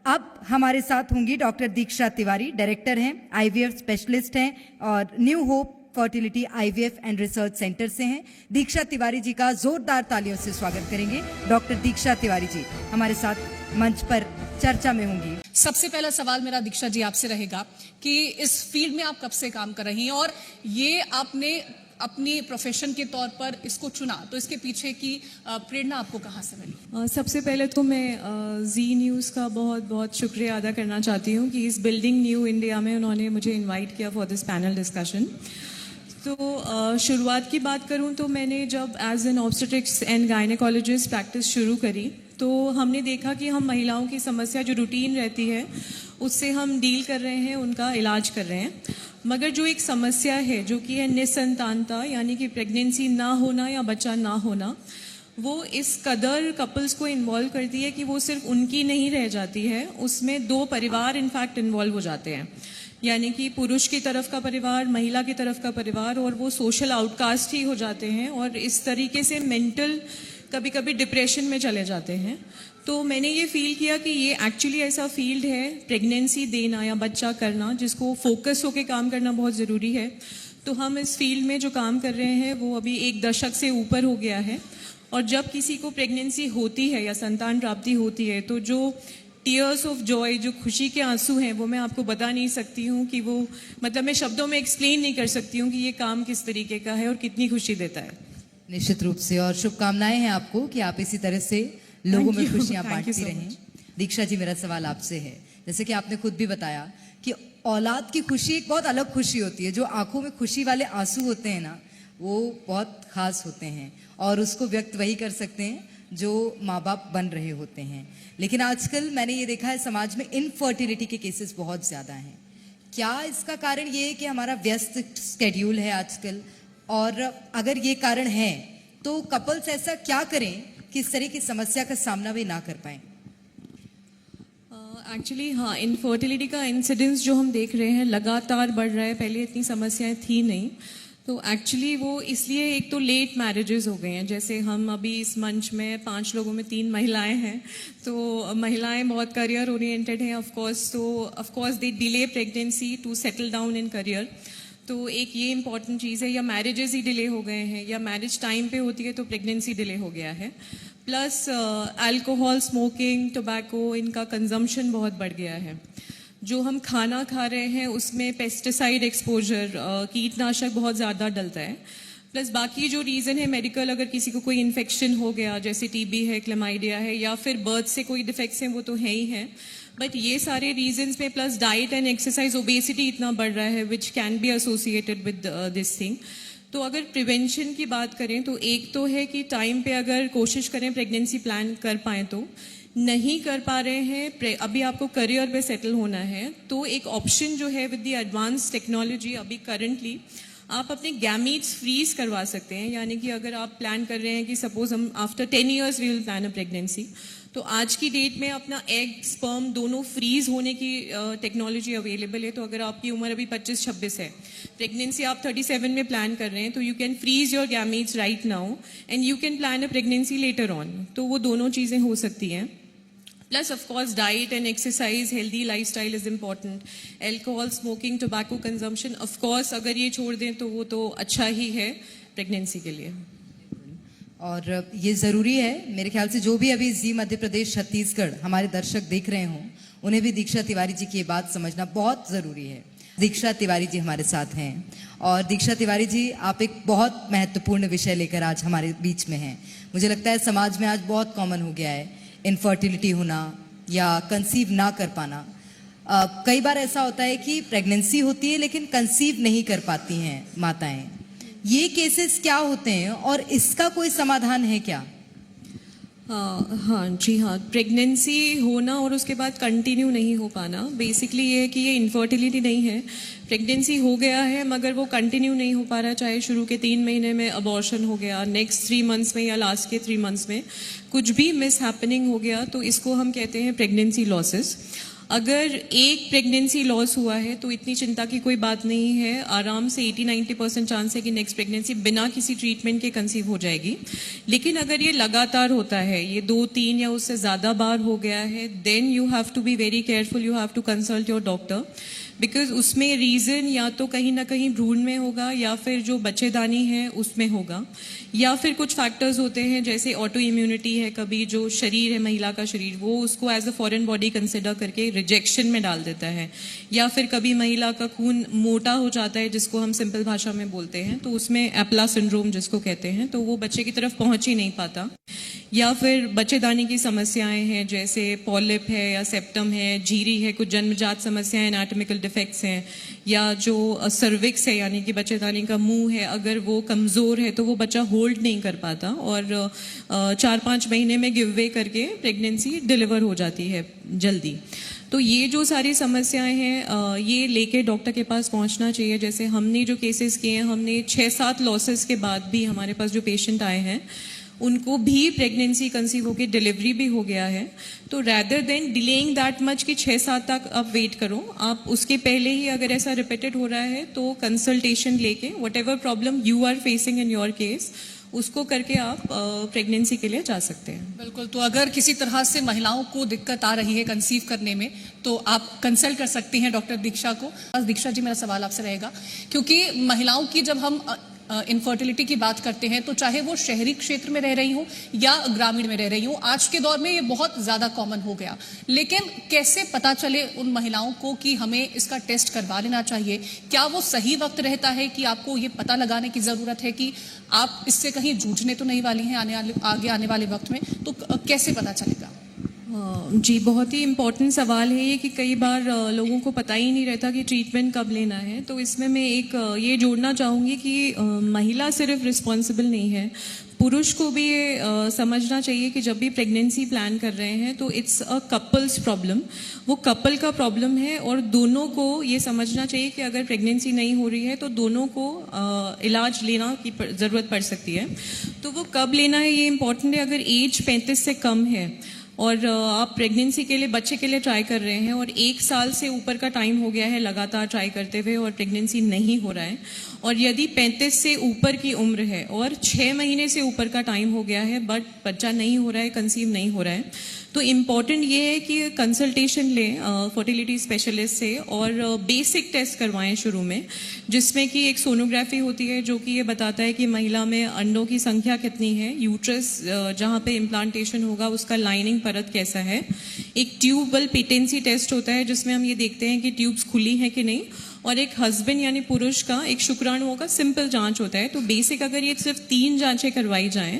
अब हमारे साथ होंगी डॉक्टर दीक्षा तिवारी, डायरेक्टर हैं, आईवीएफ स्पेशलिस्ट हैं और new hope fertility IVF and research centre से हैं। दीक्षा तिवारी जी का जोरदार तालियों से स्वागत करेंगे। डॉक्टर दीक्षा तिवारी जी हमारे साथ मंच पर चर्चा में होंगी। सबसे पहला सवाल मेरा दीक्षा जी आपसे रहेगा कि इस फील्ड में आप कब से काम कर रही हैं और ये आपने अपनी प्रोफेशन के तौर पर इसको चुना, तो इसके पीछे की प्रेरणा आपको कहाँ से मिली? सबसे पहले तो मैं जी न्यूज़ का बहुत बहुत शुक्रिया अदा करना चाहती हूँ कि इस बिल्डिंग न्यू इंडिया में उन्होंने मुझे इनवाइट किया फॉर दिस पैनल डिस्कशन। तो शुरुआत की बात करूँ तो मैंने जब as an obstetrics and gynaecologist practice शुरू करी तो हमने देखा कि हम महिलाओं की समस्या जो रूटीन रहती है उससे हम डील कर रहे हैं, उनका इलाज कर रहे हैं, मगर जो एक समस्या है जो कि है निसंतानता यानी कि प्रेगनेंसी ना होना या बच्चा ना होना, वो इस कदर कपल्स को इन्वॉल्व करती है कि वो सिर्फ उनकी नहीं रह जाती है, उसमें दो परिवार इनफैक्ट इन्वॉल्व हो जाते हैं, यानी कि पुरुष की तरफ का परिवार, महिला की तरफ का परिवार, और वो सोशल आउटकास्ट ही हो जाते हैं और इस तरीके से मेंटल कभी कभी डिप्रेशन में चले जाते हैं। तो मैंने ये फील किया कि ये एक्चुअली ऐसा फील्ड है, प्रेगनेंसी देना या बच्चा करना, जिसको फोकस होकर काम करना बहुत ज़रूरी है। तो हम इस फील्ड में जो काम कर रहे हैं वो अभी 1 दशक से ऊपर हो गया है, और जब किसी को प्रेगनेंसी होती है या संतान प्राप्ति होती है तो जो टीयर्स ऑफ जॉय, जो खुशी के आंसू हैं, वो मैं आपको बता नहीं सकती हूँ कि वो मतलब मैं शब्दों में एक्सप्लेन नहीं कर सकती हूँ कि ये काम किस तरीके का है और कितनी खुशी देता है। निश्चित रूप से, और शुभकामनाएं हैं आपको कि आप इसी तरह से लोगों में खुशियां बांटती रहें। दीक्षा जी, मेरा सवाल आपसे है, जैसे कि आपने खुद भी बताया कि औलाद की खुशी एक बहुत अलग खुशी होती है, जो आंखों में खुशी वाले आंसू होते हैं ना, वो बहुत खास होते हैं और उसको व्यक्त वही कर सकते हैं जो माँ बाप बन रहे होते हैं। लेकिन आजकल मैंने ये देखा है समाज में इनफर्टिलिटी के केसेस बहुत ज़्यादा हैं। क्या इसका कारण ये है कि हमारा व्यस्त स्केड्यूल है आजकल, और अगर ये कारण है तो कपल्स ऐसा क्या करें कि इस तरह की समस्या का सामना भी ना कर पाएं? एक्चुअली हाँ, इनफर्टिलिटी का इंसिडेंस जो हम देख रहे हैं लगातार बढ़ रहा है। पहले इतनी समस्याएं थी नहीं, तो एक्चुअली वो इसलिए एक तो लेट मैरिजेस हो गए हैं। जैसे हम अभी इस मंच में 5 लोगों में 3 महिलाएं हैं, तो महिलाएं बहुत करियर ओरिएंटेड हैं ऑफकोर्स, तो of course they delay pregnancy to settle down in career. तो एक ये इंपॉर्टेंट चीज़ है, या मैरिजेस ही डिले हो गए हैं या मैरिज टाइम पे होती है तो प्रेगनेंसी डिले हो गया है। प्लस अल्कोहल, स्मोकिंग, टोबैको, इनका कंजम्पशन बहुत बढ़ गया है। जो हम खाना खा रहे हैं उसमें पेस्टिसाइड एक्सपोजर, कीटनाशक बहुत ज़्यादा डलता है। प्लस बाकी जो रीज़न है मेडिकल, अगर किसी को कोई इन्फेक्शन हो गया जैसे टीबी है, क्लेमाइडिया है, या फिर बर्थ से कोई डिफेक्ट्स हैं, वो तो है ही हैं, बट ये सारे रीजंस में plus diet and exercise, obesity इतना बढ़ रहा है which can be associated with this thing. तो अगर प्रिवेंशन की बात करें तो एक तो है कि टाइम पे अगर कोशिश करें प्रेगनेंसी प्लान कर पाएँ, तो नहीं कर पा रहे हैं, अभी आपको करियर पे सेटल होना है, तो एक ऑप्शन जो है विद द एडवांस टेक्नोलॉजी अभी करंटली आप अपने गैमीट्स फ्रीज करवा सकते हैं। यानी कि अगर आप प्लान कर रहे हैं कि सपोज हम after 10 years we will plan a pregnancy, तो आज की डेट में अपना एग स्पर्म दोनों फ्रीज होने की टेक्नोलॉजी अवेलेबल है। तो अगर आपकी उम्र अभी 25-26 है, प्रेगनेंसी आप 37 में प्लान कर रहे हैं, तो you can freeze your gametes right now and you can plan a pregnancy later on. तो वो दोनों चीज़ें हो सकती हैं। Plus of course diet and exercise, healthy lifestyle is important. Alcohol, smoking, tobacco consumption of course अगर ये छोड़ दें तो वो तो अच्छा ही है प्रेगनेंसी के लिए। और ये ज़रूरी है, मेरे ख्याल से जो भी अभी जी मध्य प्रदेश, छत्तीसगढ़ हमारे दर्शक देख रहे हों, उन्हें भी दीक्षा तिवारी जी की ये बात समझना बहुत ज़रूरी है। दीक्षा तिवारी जी हमारे साथ हैं, और दीक्षा तिवारी जी, आप एक बहुत महत्वपूर्ण विषय लेकर आज हमारे बीच में हैं। मुझे लगता है समाज में आज बहुत कॉमन हो गया है इनफर्टिलिटी होना या कंसीव ना कर पाना। कई बार ऐसा होता है कि प्रेगनेंसी होती है लेकिन कंसीव नहीं कर पाती हैं माताएं। ये केसेस क्या होते हैं और इसका कोई समाधान है क्या? हाँ जी हाँ, प्रेगनेंसी होना और उसके बाद कंटिन्यू नहीं हो पाना, बेसिकली ये है कि ये इनफर्टिलिटी नहीं है। प्रेगनेंसी हो गया है मगर वो कंटिन्यू नहीं हो पा रहा, चाहे शुरू के 3 महीने में अबॉर्शन हो गया, नेक्स्ट 3 months में या लास्ट के 3 months में कुछ भी मिस हैपनिंग हो गया, तो इसको हम कहते हैं प्रेगनेंसी लॉसेस। अगर एक प्रेगनेंसी लॉस हुआ है तो इतनी चिंता की कोई बात नहीं है, आराम से 80-90% चांस है कि नेक्स्ट प्रेगनेंसी बिना किसी ट्रीटमेंट के कंसीव हो जाएगी। लेकिन अगर ये लगातार होता है, ये 2-3 या उससे ज़्यादा बार हो गया है, then you have to be very careful, you have to consult your doctor, because उसमें रीज़न या तो कहीं ना कहीं भ्रूण में होगा या फिर जो बच्चेदानी है उसमें होगा, या फिर कुछ फैक्टर्स होते हैं जैसे ऑटो इम्यूनिटी है, कभी जो शरीर है महिला का शरीर वो उसको as a foreign body consider करके रिजेक्शन में डाल देता है, या फिर कभी महिला का खून मोटा हो जाता है जिसको हम सिंपल भाषा में बोलते हैं, तो उसमें एप्ला सिंड्रोम जिसको कहते हैं, तो वो बच्चे की तरफ पहुंच ही नहीं पाता, या फिर बच्चेदानी की समस्याएं हैं जैसे पॉलिप है या सेप्टम है, झीरी है, कुछ जन्मजात समस्याएं, एनाटॉमिकल डिफेक्ट्स हैं, या जो सर्विक्स है यानी कि बच्चेदानी का मुंह है अगर वो कमज़ोर है तो वो बच्चा होल्ड नहीं कर पाता और 4-5 महीने में गिव वे करके प्रेगनेंसी डिलीवर हो जाती है जल्दी। तो ये जो सारी समस्याएं हैं ये लेके डॉक्टर के पास पहुंचना चाहिए। जैसे हमने जो केसेस किए हैं, हमने 6-7 लॉसेस के बाद भी हमारे पास जो पेशेंट आए हैं उनको भी प्रेगनेंसी कंसीव होकर डिलीवरी भी हो गया है। तो rather than delaying that much कि 6-7 तक आप वेट करो, आप उसके पहले ही अगर ऐसा रिपीटेड हो रहा है तो कंसल्टेशन लेके whatever problem you are facing in your case उसको करके आप प्रेगनेंसी के लिए जा सकते हैं। बिल्कुल, तो अगर किसी तरह से महिलाओं को दिक्कत आ रही है कंसीव करने में तो आप कंसल्ट कर सकती हैं डॉक्टर दीक्षा को। दीक्षा जी, मेरा सवाल आपसे रहेगा, क्योंकि महिलाओं की जब हम इनफर्टिलिटी की बात करते हैं तो चाहे वो शहरी क्षेत्र में रह रही हो या ग्रामीण में रह रही हो, आज के दौर में ये बहुत ज़्यादा कॉमन हो गया। लेकिन कैसे पता चले उन महिलाओं को कि हमें इसका टेस्ट करवा लेना चाहिए? क्या वो सही वक्त रहता है कि आपको ये पता लगाने की ज़रूरत है कि आप इससे कहीं जूझने तो नहीं वाली हैं आगे आने वाले वक्त में? तो कैसे पता चलेगा? जी, बहुत ही इम्पोर्टेंट सवाल है ये कि कई बार लोगों को पता ही नहीं रहता कि ट्रीटमेंट कब लेना है। तो इसमें मैं एक ये जोड़ना चाहूँगी कि महिला सिर्फ रिस्पॉन्सिबल नहीं है, पुरुष को भी ये समझना चाहिए कि जब भी प्रेगनेंसी प्लान कर रहे हैं तो इट्स अ कपल्स प्रॉब्लम, वो कपल का प्रॉब्लम है और दोनों को ये समझना चाहिए कि अगर प्रेगनेंसी नहीं हो रही है तो दोनों को इलाज लेना की ज़रूरत पड़ सकती है। तो वो कब लेना है ये इम्पॉर्टेंट है। अगर एज 35 से कम है और आप प्रेगनेंसी के लिए बच्चे के लिए ट्राई कर रहे हैं और 1 साल से ऊपर का टाइम हो गया है लगातार ट्राई करते हुए और प्रेगनेंसी नहीं हो रहा है, और यदि 35 से ऊपर की उम्र है और 6 महीने से ऊपर का टाइम हो गया है बट बच्चा नहीं हो रहा है, कंसीव नहीं हो रहा है, तो इम्पॉर्टेंट ये है कि कंसल्टेशन लें फर्टिलिटी स्पेशलिस्ट से और बेसिक टेस्ट करवाएं शुरू में, जिसमें कि एक सोनोग्राफी होती है जो कि ये बताता है कि महिला में अंडों की संख्या कितनी है, यूट्रस जहाँ पे इम्प्लांटेशन होगा उसका लाइनिंग परत कैसा है। एक ट्यूबल पेटेंसी टेस्ट होता है जिसमें हम ये देखते हैं कि ट्यूब्स खुली हैं कि नहीं, और एक हस्बैंड यानी पुरुष का एक शुक्राणुओं का सिंपल जांच होता है। तो बेसिक अगर ये सिर्फ 3 जांचें करवाई जाएं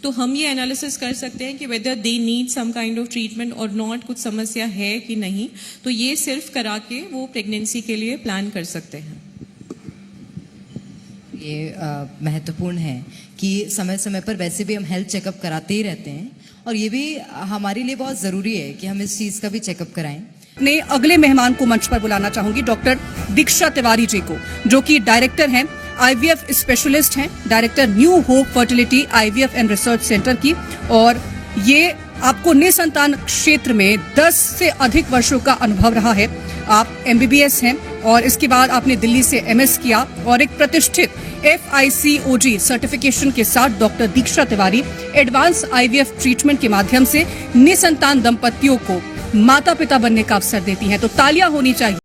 तो हम ये एनालिसिस कर सकते हैं कि whether they need some kind of treatment और नॉट, कुछ समस्या है कि नहीं। तो ये सिर्फ करा के वो प्रेगनेंसी के लिए प्लान कर सकते हैं। ये महत्वपूर्ण है कि समय समय पर वैसे भी हम हेल्थ चेकअप कराते ही रहते हैं और ये भी हमारे लिए बहुत ज़रूरी है कि हम इस चीज़ का भी चेकअप कराएं। अपने अगले मेहमान को मंच पर बुलाना चाहूंगी, डॉक्टर दीक्षा तिवारी जी को, जो कि डायरेक्टर हैं, आईवीएफ स्पेशलिस्ट हैं, director new hope fertility IVF and research centre की, और ये आपको निसंतान क्षेत्र में 10 से अधिक वर्षों का अनुभव रहा है। आप एमबीबीएस हैं और इसके बाद आपने दिल्ली से एमएस किया और एक प्रतिष्ठित FICOG सर्टिफिकेशन के साथ डॉक्टर दीक्षा तिवारी एडवांस आईवीएफ ट्रीटमेंट के माध्यम से निसंतान दंपतियों को माता पिता बनने का अवसर देती हैं। तो तालियां होनी चाहिए।